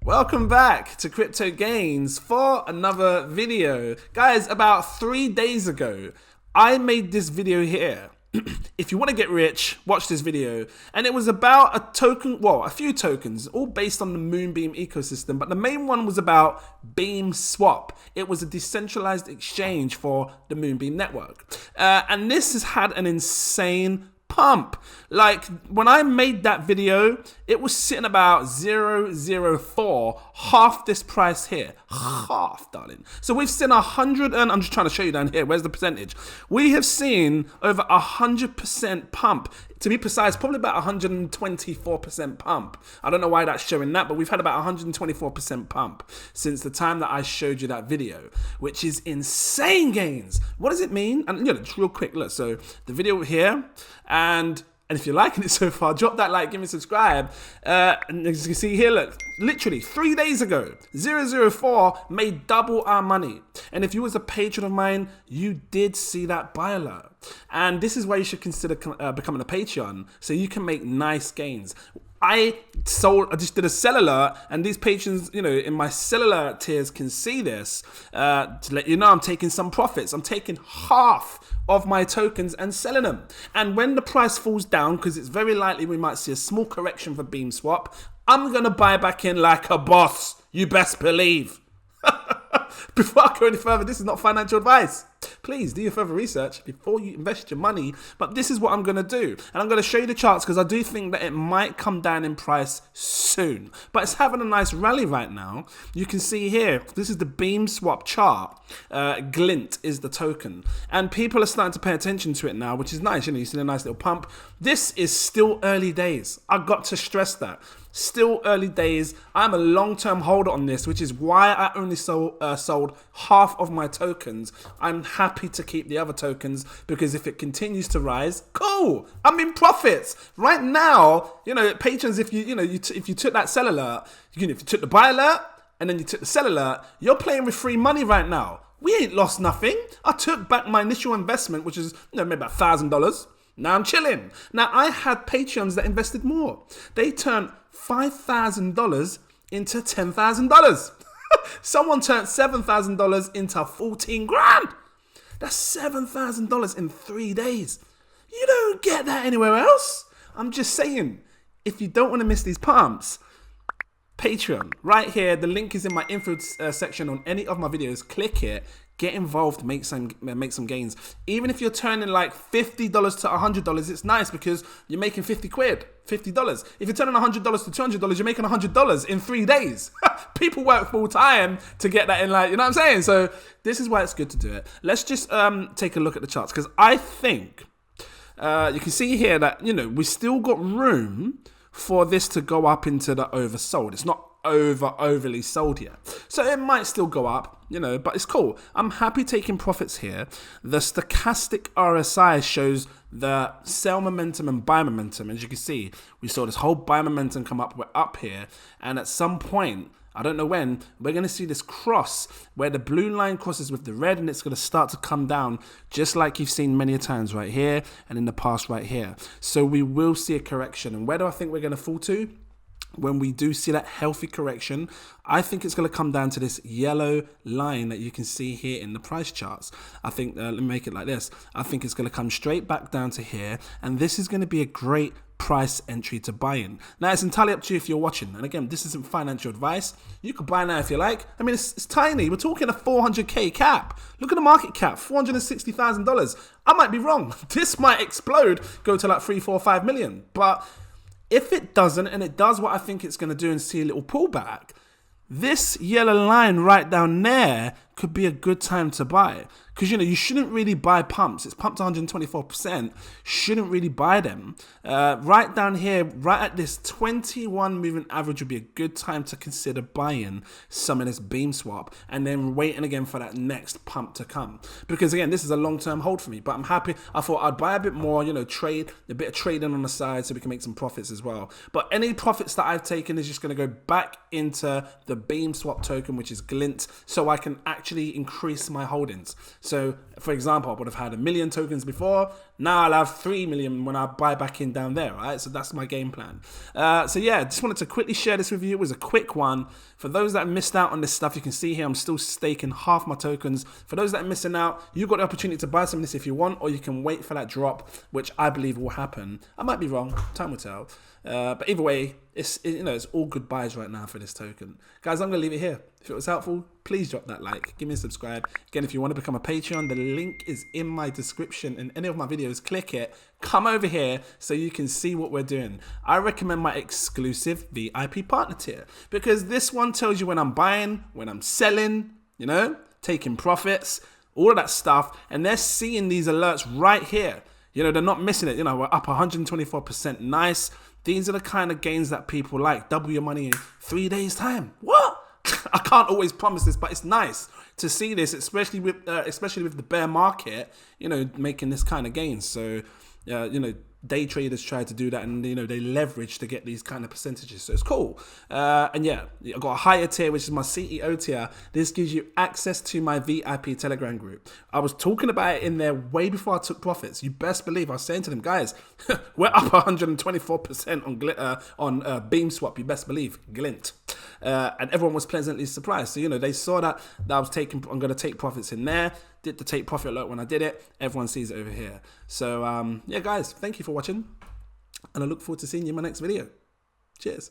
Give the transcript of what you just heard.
Welcome back to Crypto Gains for another video. Guys, about 3 days ago, I made this video here. If you want to get rich, watch this video. And it was about a token, well, a few tokens, all based on the Moonbeam ecosystem. But the main one was about BeamSwap. It was a decentralized exchange for the Moonbeam network. And this has had an insane pump. Like, when I made that video, it was sitting about 0.04, half this price here. Half, darling. So we've seen 100, and I'm just trying to show you down here, where's the percentage? We have seen over 100% pump. To be precise, probably about 124% pump. I don't know why that's showing that, but we've had about 124% pump since the time that I showed you that video, which is insane gains. What does it mean? And just real quick, look, so the video here, and if you're liking it so far, drop that like, give me a subscribe. And as you can see here, look, literally 3 days ago, 0.04 made double our money. And if you was a patron of mine, you did see that buy alert. And this is why you should consider becoming a Patreon, so you can make nice gains. I just did a sell alert, and these patrons, in my sell alert tiers can see this. To let you know, I'm taking some profits. I'm taking half of my tokens and selling them. And when the price falls down, because it's very likely we might see a small correction for BeamSwap, I'm going to buy back in like a boss. You best believe. Before I go any further, this is not financial advice. Please do your further research before you invest your money. But this is what I'm going to do. And I'm going to show you the charts because I do think that it might come down in price soon. But it's having a nice rally right now. You can see here, this is the BeamSwap chart. GLINT is the token. And people are starting to pay attention to it now, which is nice. You see a nice little pump. This is still early days. I've got to stress that. Still early days. I'm a long-term holder on this, which is why I only sold half of my tokens. I'm happy to keep the other tokens because if it continues to rise, cool. I'm in profits right now. Patrons, if you took that sell alert, if you took the buy alert and then you took the sell alert, you're playing with free money right now. We ain't lost nothing. I took back my initial investment, which is maybe about $1,000. Now I'm chilling. Now I had Patreons that invested more. They turned $5,000 into $10,000. Someone turned $7,000 into 14 grand. That's $7,000 in 3 days. You don't get that anywhere else. I'm just saying, if you don't want to miss these pumps, Patreon, right here. The link is in my info section on any of my videos. Click it. Get involved, make some gains. Even if you're turning like $50 to $100, it's nice because you're making 50 quid, $50. If you're turning $100 to $200, you're making $100 in 3 days. People work full time to get that in, like, you know what I'm saying? So this is why it's good to do it. Let's just take a look at the charts because I think you can see here that, we still got room for this to go up into the oversold. It's not overly sold yet. So it might still go up, but it's cool. I'm happy taking profits here. The stochastic RSI shows the sell momentum and buy momentum. As you can see, we saw this whole buy momentum come up. We're up here. And at some point, I don't know when, we're going to see this cross where the blue line crosses with the red and it's going to start to come down just like you've seen many times right here and in the past right here. So we will see a correction. And where do I think we're going to fall to? When we do see that healthy correction, I think it's going to come down to this yellow line that you can see here in the price charts. I think, let me make it like this. I think it's going to come straight back down to here. And this is going to be a great price entry to buy in. Now, it's entirely up to you if you're watching. And again, this isn't financial advice. You could buy now if you like. I mean, it's tiny. We're talking a 400K cap. Look at the market cap, $460,000. I might be wrong. This might explode, go to like 3, 4, 5 million. But if it doesn't, and it does what I think it's going to do and see a little pullback, this yellow line right down there could be a good time to buy. Because, you shouldn't really buy pumps. It's pumped 124%. Shouldn't really buy them. Right down here, right at this 21 moving average would be a good time to consider buying some of this BeamSwap and then waiting again for that next pump to come. Because, again, this is a long-term hold for me. But I'm happy. I thought I'd buy a bit more, trade, a bit of trading on the side so we can make some profits as well. But any profits that I've taken is just going to go back into the BeamSwap token, which is GLINT, so I can actually increase my holdings. So, for example, I would have had 1 million tokens before. Now I'll have 3 million when I buy back in down there, right? So that's my game plan. So yeah, just wanted to quickly share this with you. It was a quick one. For those that missed out on this stuff, you can see here I'm still staking half my tokens. For those that are missing out, you've got the opportunity to buy some of this if you want, or you can wait for that drop, which I believe will happen. I might be wrong. Time will tell. But either way, it's all good buys right now for this token. Guys, I'm going to leave it here. If it was helpful, please drop that like. Give me a subscribe. Again, if you want to become a Patreon, the link is in my description in any of my videos. Click it. Come over here so you can see what we're doing. I recommend my exclusive VIP partner tier because this one tells you when I'm buying, when I'm selling, taking profits, all of that stuff. And they're seeing these alerts right here. They're not missing it. We're up 124%. Nice. These are the kind of gains that people like. Double your money in 3 days' time. What? I can't always promise this, but it's nice to see this, especially with the bear market, making this kind of gains. So, day traders try to do that, and they leverage to get these kind of percentages. So it's cool. And yeah, I got a higher tier, which is my CEO tier. This gives you access to my VIP Telegram group. I was talking about it in there way before I took profits. You best believe I was saying to them, guys, we're up 124% on BeamSwap. You best believe GLINT. And everyone was pleasantly surprised. So, they saw that I'm going to take profits in there. Did the take profit alert when I did it. Everyone sees it over here. So, yeah, guys, thank you for watching. And I look forward to seeing you in my next video. Cheers.